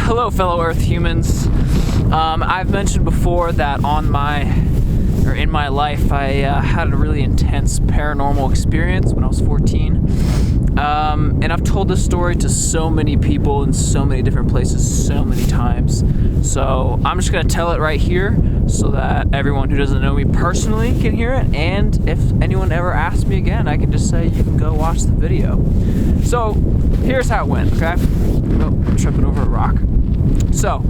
Hello, fellow Earth humans. I've mentioned before that in my life, I had a really intense paranormal experience when I was 14. And I've told this story to so many people in so many different places so many times. So I'm just going to tell it right here so that everyone who doesn't know me personally can hear it. And if anyone ever asks me again, I can just say, you can go watch the video. So here's how it went, okay? Oh, I'm tripping over a rock. So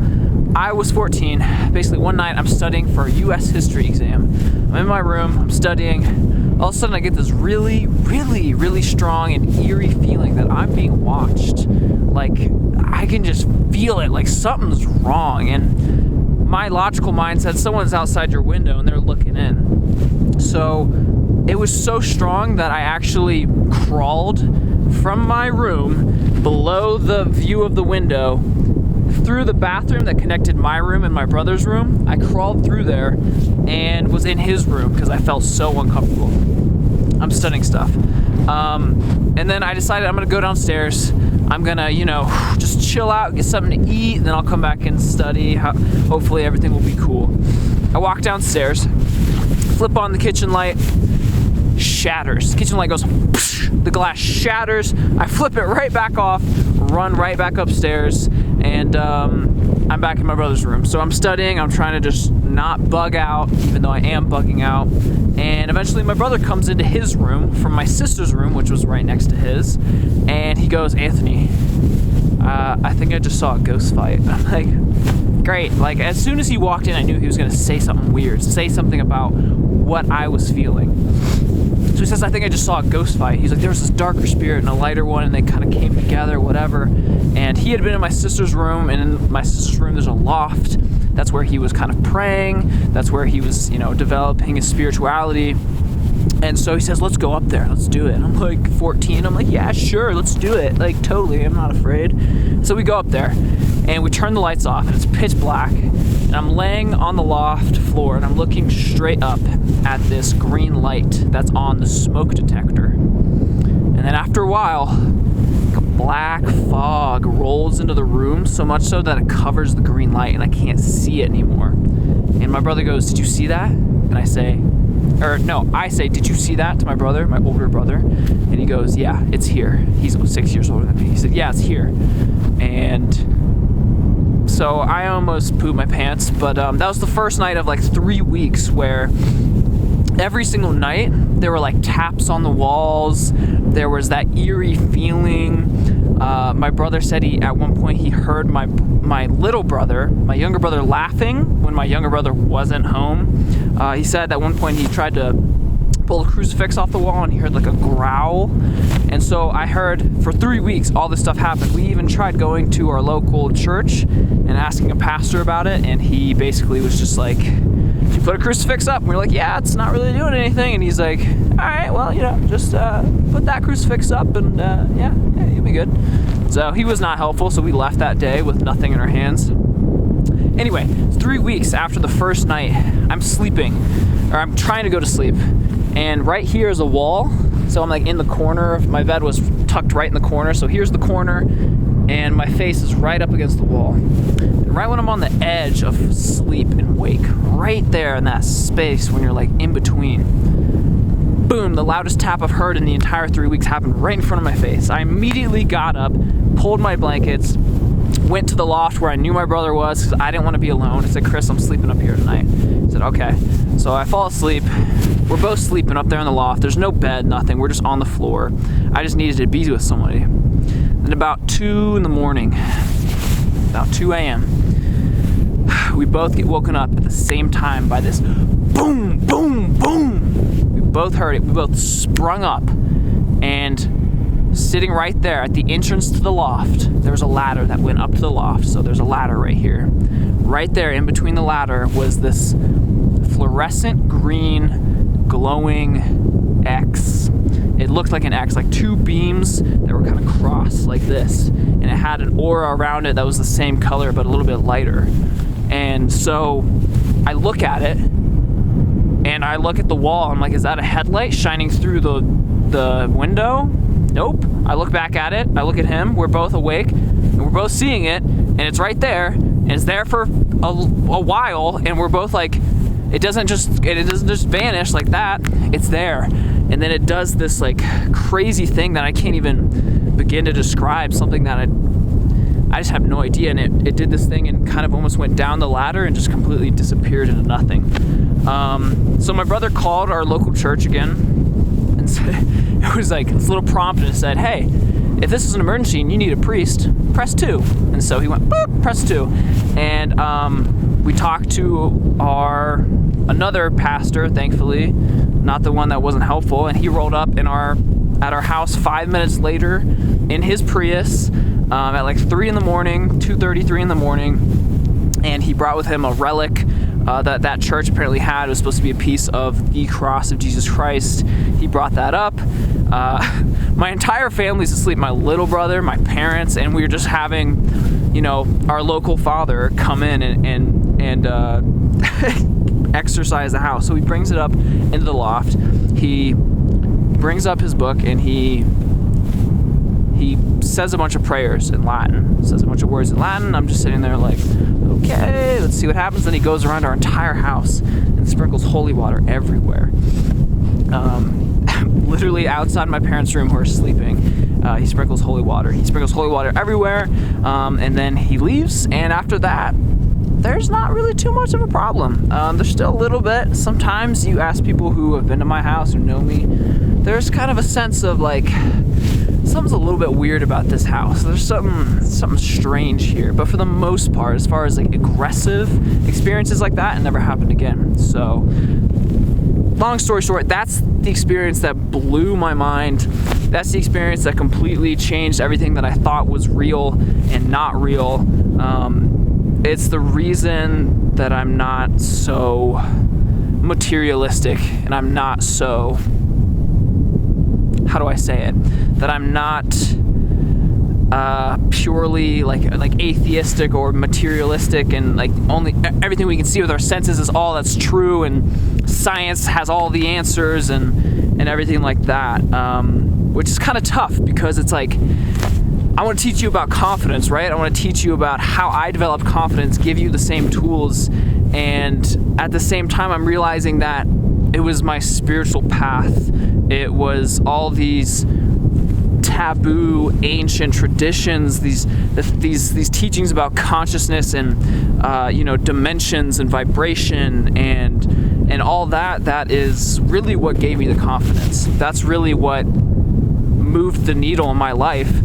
I was 14. Basically, one night I'm studying for a U.S. history exam. I'm in my room, I'm studying. All of a sudden I get this really, really, really strong and eerie feeling that I'm being watched. Like, I can just feel it, like something's wrong. And my logical mind said someone's outside your window and they're looking in. So it was so strong that I actually crawled from my room below the view of the window through the bathroom that connected my room and my brother's room. I crawled through there and was in his room because I felt so uncomfortable. I'm studying stuff. And then I decided I'm gonna go downstairs. I'm gonna, just chill out, get something to eat, and then I'll come back and study. Hopefully everything will be cool. I walk downstairs, flip on the kitchen light, shatters. Kitchen light goes, the glass shatters. I flip it right back off, run right back upstairs, and I'm back in my brother's room. So I'm studying, I'm trying to just not bug out, even though I am bugging out. And eventually my brother comes into his room from my sister's room, which was right next to his, and he goes, Anthony, I think I just saw a ghost fight. I'm like, great. Like, as soon as he walked in, I knew he was gonna say something weird, say something about what I was feeling. So he says, I think I just saw a ghost fight. He's like, there was this darker spirit and a lighter one, and they kind of came together, whatever. And he had been in my sister's room, and in my sister's room there's a loft. That's where he was kind of praying. That's where he was, developing his spirituality. And so he says, let's go up there, let's do it. And I'm like 14, I'm like, yeah, sure, let's do it. Like, totally, I'm not afraid. So we go up there, and we turn the lights off, and it's pitch black. And I'm laying on the loft floor, and I'm looking straight up at this green light that's on the smoke detector. And then after a while, like a black fog rolls into the room, so much so that it covers the green light, and I can't see it anymore. And my brother goes, did you see that? And I say, did you see that, to my brother, my older brother? And he goes, yeah, it's here. He's 6 years older than me. He said, yeah, it's here. And so I almost pooped my pants, but that was the first night of like 3 weeks where every single night there were like taps on the walls. There was that eerie feeling. My brother said at one point he heard my little brother, my younger brother, laughing when my younger brother wasn't home. He said at one point he tried to pull a crucifix off the wall and he heard like a growl. And so I heard for 3 weeks all this stuff happened. We even tried going to our local church and asking a pastor about it, and he basically was just like, did you put a crucifix up? And we were like, yeah, it's not really doing anything. And he's like, all right, well, just put that crucifix up and yeah, you'll be good. So he was not helpful, so we left that day with nothing in our hands. Anyway, 3 weeks after the first night, I'm sleeping, or I'm trying to go to sleep, and right here is a wall. So I'm like in the corner. My bed was tucked right in the corner, so here's the corner, and my face is right up against the wall. And right when I'm on the edge of sleep and wake, right there in that space when you're like in between, boom, the loudest tap I've heard in the entire 3 weeks happened right in front of my face. I immediately got up, pulled my blankets, went to the loft where I knew my brother was because I didn't want to be alone. I said, Chris, I'm sleeping up here tonight. He said, okay. So I fall asleep. We're both sleeping up there in the loft. There's no bed, nothing. We're just on the floor. I just needed to be with somebody. Then about 2 in the morning, about 2 a.m., we both get woken up at the same time by this boom, boom, boom. We both heard it. We both sprung up, and sitting right there at the entrance to the loft, there was a ladder that went up to the loft. So there's a ladder right here. Right there in between the ladder was this fluorescent green glowing X. It looked like an X, like two beams that were kind of crossed like this, and it had an aura around it that was the same color but a little bit lighter. And so I look at it, and I look at the wall. I'm like, is that a headlight shining through the window? Nope. I look back at it. I look at him. We're both awake. And we're both seeing it, and it's right there, and it's there for a while, and we're both like, it doesn't just vanish like that. It's there, and then it does this like crazy thing that I can't even begin to describe. Something that I just have no idea. And it did this thing and kind of almost went down the ladder and just completely disappeared into nothing. So my brother called our local church again, and said, it was like this little prompt, and it said, "Hey, if this is an emergency and you need a priest, press 2." And so he went, boop, press 2. And we talked to another pastor, thankfully, not the one that wasn't helpful, and he rolled up at our house 5 minutes later in his Prius at like 3 in the morning, 2:30, 3 in the morning, and he brought with him a relic that church apparently had. It was supposed to be a piece of the cross of Jesus Christ. He brought that up. My entire family's asleep, my little brother, my parents, and we were just having, our local father come in and exercise the house. So he brings it up into the loft. He brings up his book, and he says a bunch of prayers in Latin, says a bunch of words in Latin. I'm just sitting there like, okay, let's see what happens. Then he goes around our entire house and sprinkles holy water everywhere. Literally outside my parents' room who are sleeping, he sprinkles holy water. He sprinkles holy water everywhere, and then he leaves, and after that, there's not really too much of a problem. There's still a little bit. Sometimes you ask people who have been to my house, who know me, there's kind of a sense of like, something's a little bit weird about this house. There's something strange here. But for the most part, as far as like aggressive experiences like that, it never happened again. So, long story short, that's the experience that blew my mind. That's the experience that completely changed everything that I thought was real and not real. It's the reason that I'm not so materialistic, and I'm not so, how do I say it? That I'm not purely like atheistic or materialistic, and like only everything we can see with our senses is all that's true, and science has all the answers and everything like that, which is kind of tough, because it's like, I want to teach you about confidence, right? I want to teach you about how I developed confidence, give you the same tools, and at the same time I'm realizing that it was my spiritual path. It was all these taboo ancient traditions, these teachings about consciousness and dimensions and vibration and all that is really what gave me the confidence. That's really what moved the needle in my life.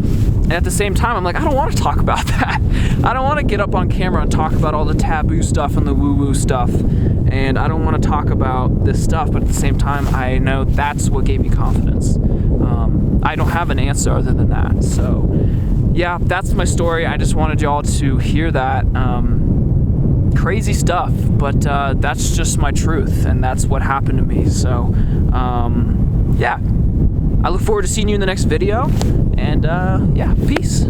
And at the same time, I'm like, I don't want to talk about that. I don't want to get up on camera and talk about all the taboo stuff and the woo-woo stuff. And I don't want to talk about this stuff, but at the same time, I know that's what gave me confidence. I don't have an answer other than that. So, yeah, that's my story. I just wanted y'all to hear that. Crazy stuff, but that's just my truth, and that's what happened to me. So, yeah. I look forward to seeing you in the next video, and yeah, peace.